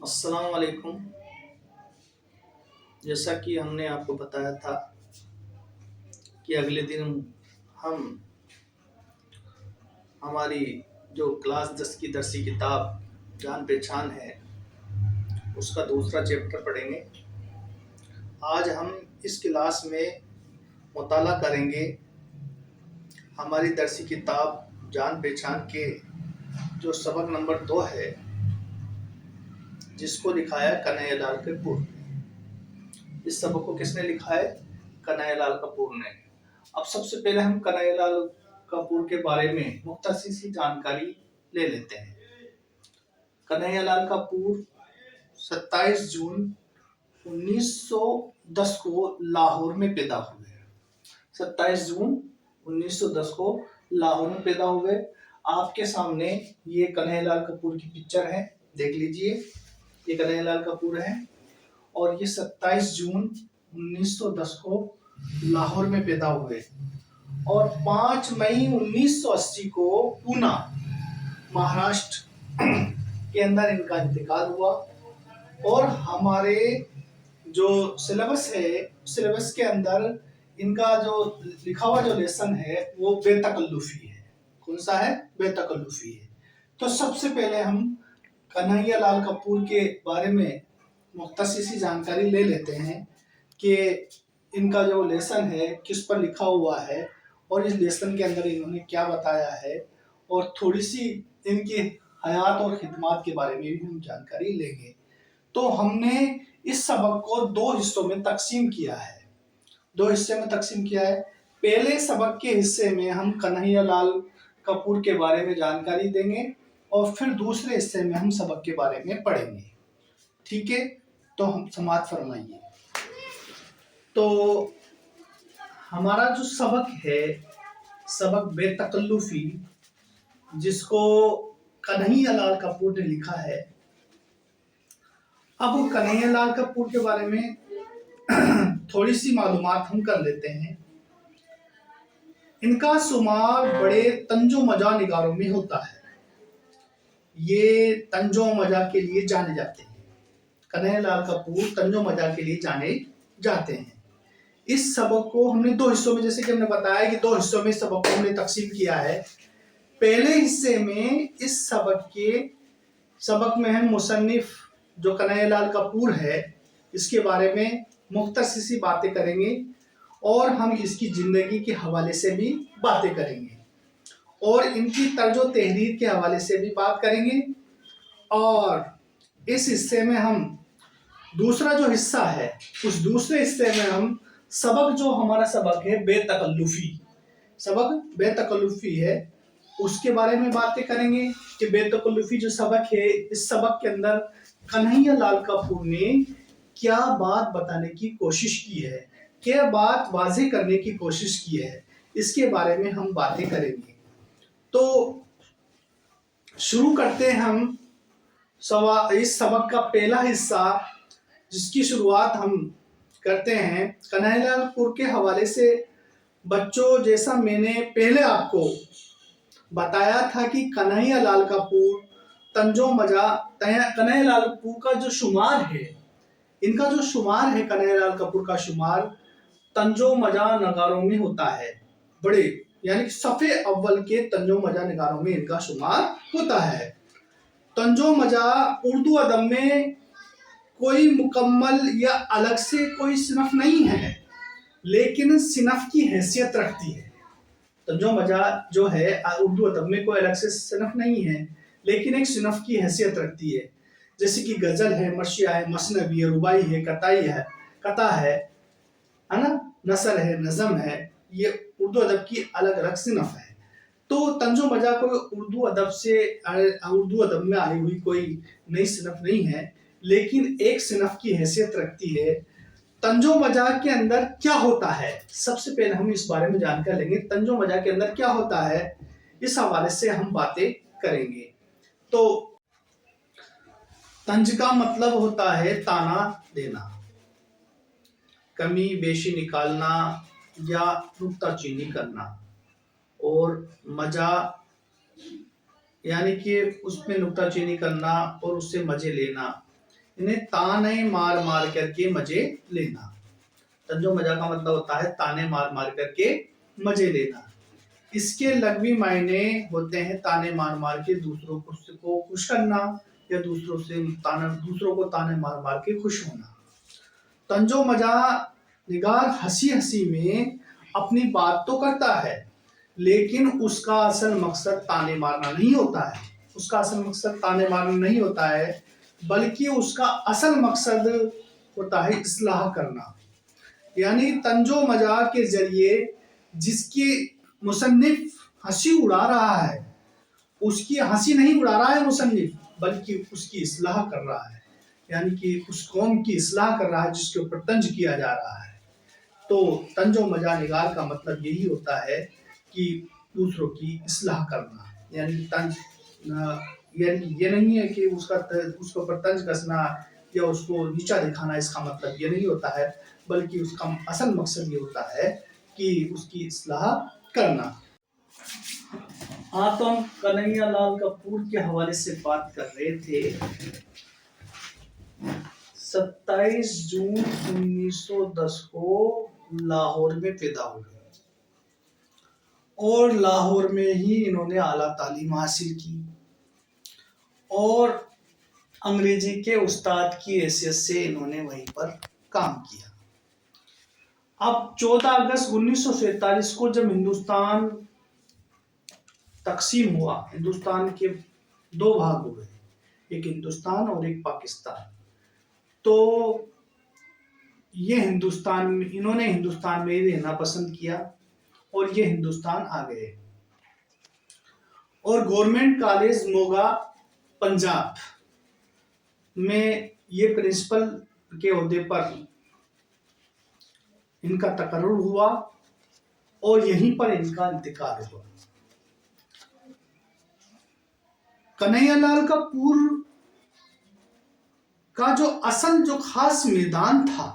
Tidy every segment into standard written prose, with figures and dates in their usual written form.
अस्सलाम वालेकुम। जैसा कि हमने आपको बताया था कि अगले दिन हम हमारी जो क्लास 10 की दरसी किताब जान पहचान है उसका दूसरा चैप्टर पढ़ेंगे। आज हम इस क्लास में मुताला करेंगे हमारी दरसी किताब जान पहचान के जो सबक नंबर 2 है, जिसको लिखा है कन्हैयालाल कपूर। इस सबक को किसने लिखा है? कन्हैयालाल कपूर ने। अब सबसे पहले हम कन्हैयालाल कपूर के बारे में मुख्तसर सी जानकारी ले लेते हैं। कन्हैयालाल कपूर 27 जून 1910 को लाहौर में पैदा हुए। 27 जून 1910 को लाहौर में पैदा हुए। आपके सामने ये कन्हैयालाल कपूर की पिक्चर है, देख लीजिए। ये कन्हैयालाल कपूर है और ये 27 जून 1910 को लाहौर में पैदा हुए और 5 मई 1980 को पूना महाराष्ट्र के अंदर इनका इंतकाल हुआ। और हमारे जो सिलेबस है, सिलेबस के अंदर इनका जो लिखा हुआ जो लेसन है वो बेतकल्लुफी है। कौन सा है? बेतकल्लुफी है। तो सबसे पहले हम कन्हैयालाल कपूर के बारे में मुख्तसर सी जानकारी ले लेते हैं कि इनका जो लेसन है किस पर लिखा हुआ है और इस लेसन के अंदर इन्होंने क्या बताया है, और थोड़ी सी इनकी हयात और खिदमत के बारे में भी हम जानकारी लेंगे। तो हमने इस सबक को 2 हिस्सों में तकसीम किया है। 2 हिस्से में तकसीम किया है। पहले सबक के हिस्से में हम कन्हैयालाल कपूर के बारे में जानकारी देंगे और फिर दूसरे हिस्से में हम सबक के बारे में पढ़ेंगे। ठीक है, तो हम समाअत फरमाइए। तो हमारा जो सबक है, सबक बेतकल्लुफी, जिसको कन्हैयालाल कपूर ने लिखा है। अब कन्हैयालाल कपूर के बारे में थोड़ी सी मालूमात हम कर लेते हैं। इनका शुमार बड़े तंजो मजा निगारों में होता है। ये तंजो मजा के लिए जाने जाते हैं। कन्हैयालाल कपूर तंजो मजा के लिए जाने जाते हैं। इस सबक को हमने 2 हिस्सों में, जैसे कि हमने बताया कि 2 हिस्सों में सबक को हमने तकसीम किया है। पहले हिस्से में इस सबक में हम मुसन्निफ जो कन्हैयालाल कपूर है इसके बारे में मुख्तसर सी बातें करेंगे और हम इसकी जिंदगी के हवाले से भी बातें करेंगे और इनकी तर्जो तहरीर के हवाले से भी बात करेंगे। और इस हिस्से में हम दूसरा जो हिस्सा है, उस दूसरे हिस्से में हम सबक, जो हमारा सबक है बेतकल्लुफी, सबक बेतकल्लुफी है, उसके बारे में बातें करेंगे कि बेतकल्लुफी जो सबक है, इस सबक के अंदर कन्हैयालाल कपूर ने क्या बात बताने की कोशिश की है, क्या बात वाज़ेह करने की कोशिश की है, इसके बारे में हम बातें करेंगे। तो शुरू करते हैं हम इस सबक का पहला हिस्सा, जिसकी शुरुआत हम करते हैं कन्हैयालाल कपूर के हवाले से। बच्चों, जैसा मैंने पहले आपको बताया था कि कन्हैयालाल कपूर तंजो मजा, कन्हैयालाल कपूर का जो शुमार है, इनका जो शुमार है, कन्हैयालाल कपूर का शुमार तंजो मजा नगारों में होता है। बड़े यानी सफ़े अव्वल के तंजो मजा नगारों में इनका शुमार होता है। तंजो मजा उर्दू अदब में कोई मुकम्मल या अलग से कोई सिनफ नहीं है, लेकिन सिनफ की हैसियत रखती है। तंजो मजा जो है उर्दू अदब में कोई अलग से सिनफ नहीं है, लेकिन एक सिनफ की हैसियत रखती है। जैसे कि गज़ल है, मर्शिया है, मसनवी है, रुबाई है, कता है ना, नसर है, नज़म है। ये उर्दू अदब की अलग अलग सिनफ है। तो तंजो मजा कोई उर्दू अदब में आई हुई कोई नई सिनफ नहीं है, लेकिन एक सिनफ की हैसियत रखती है। तंजो मजा के अंदर क्या होता है, सबसे पहले हम इस बारे में जानकर लेंगे। तंजो मजा के अंदर क्या होता है, इस हवाले से हम बातें करेंगे। तो तंज का मतलब होता है ताना देना, कमी बेशी निकालना या नुक्ताचीनी करना, और मजा यानी कि उसमें नुक्ताचीनी करना और उससे मजे लेना। इन्हें ताने मार मार करके मजे लेना। तंजो मजा का मतलब होता है ताने मार मार करके मजे लेना। इसके लघवी मायने होते हैं ताने मार मार के दूसरों को खुश करना या दूसरों को ताने मार मार के खुश होना। तंजो मजा निगार हंसी हंसी में अपनी बात तो करता है, लेकिन उसका असल मकसद ताने मारना नहीं होता है। उसका असल मकसद ताने मारना नहीं होता है, बल्कि उसका असल मकसद होता है इस्लाह करना। यानी तंजो मजा के जरिए जिसकी मुसन्निफ हंसी उड़ा रहा है, उसकी हंसी नहीं उड़ा रहा है मुसन्निफ, बल्कि उसकी इस्लाह कर रहा है। यानी कि उस कौम की इस्लाह कर रहा है जिसके ऊपर तंज किया जा रहा है। तो तंजो मजा निगार का मतलब यही होता है कि दूसरों की इस्लाह करना। यानी तंज यानी ये नहीं है कि उसके ऊपर तंज कसना या उसको नीचा दिखाना, इसका मतलब ये नहीं होता है, बल्कि उसका असल मकसद ये होता है कि उसकी इस्लाह करना। हाँ, तो हम कन्हैया लाल कपूर के हवाले से बात कर रहे थे। 27 जून 1910 को लाहौर में पैदा हुए और लाहौर में ही इन्होंने आला तालीम हासिल की और अंग्रेजी के उस्ताद की हैसियत से इन्होंने वहीं पर काम किया। अब 14 अगस्त 1947 को जब हिंदुस्तान तकसीम हुआ, हिंदुस्तान के दो भाग हुए, एक हिंदुस्तान और एक पाकिस्तान, तो ये इन्होंने हिंदुस्तान में ही रहना पसंद किया और ये हिंदुस्तान आ गए और गवर्नमेंट कॉलेज मोगा पंजाब में ये प्रिंसिपल के ओहदे पर इनका तकर्रुर हुआ और यहीं पर इनका इंतकाल हुआ। कन्हैयालाल कपूर का जो खास मैदान था,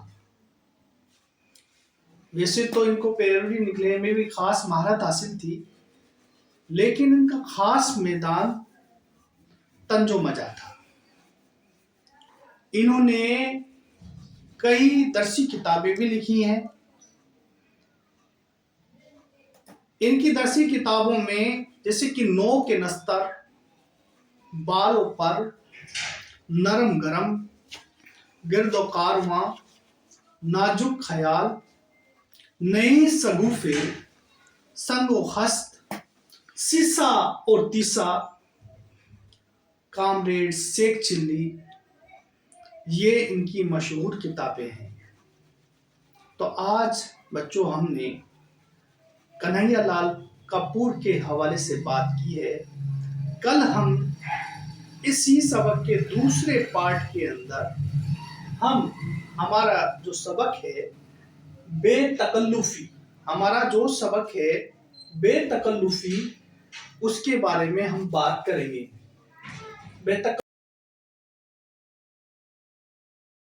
वैसे तो इनको पैरोडी निकलने में भी खास महारत हासिल थी, लेकिन इनका खास मैदान तंजो मजा था। इन्होंने कई दरसी किताबें भी लिखी हैं। इनकी दरसी किताबों में जैसे कि नौ के नस्तर, बालों पर, नरम गरम, गिरदो कारवां, नाजुक ख्याल, नई सगुफे, संगो खस्त, सीसा और तीसा, कामरेड, शेख चिल्ली, ये इनकी मशहूर किताबें हैं। तो आज बच्चों हमने कन्हैयालाल कपूर के हवाले से बात की है। कल हम इसी सबक के दूसरे पार्ट के अंदर हमारा जो सबक है बेतकल्लुफी, उसके बारे में हम बात करेंगे।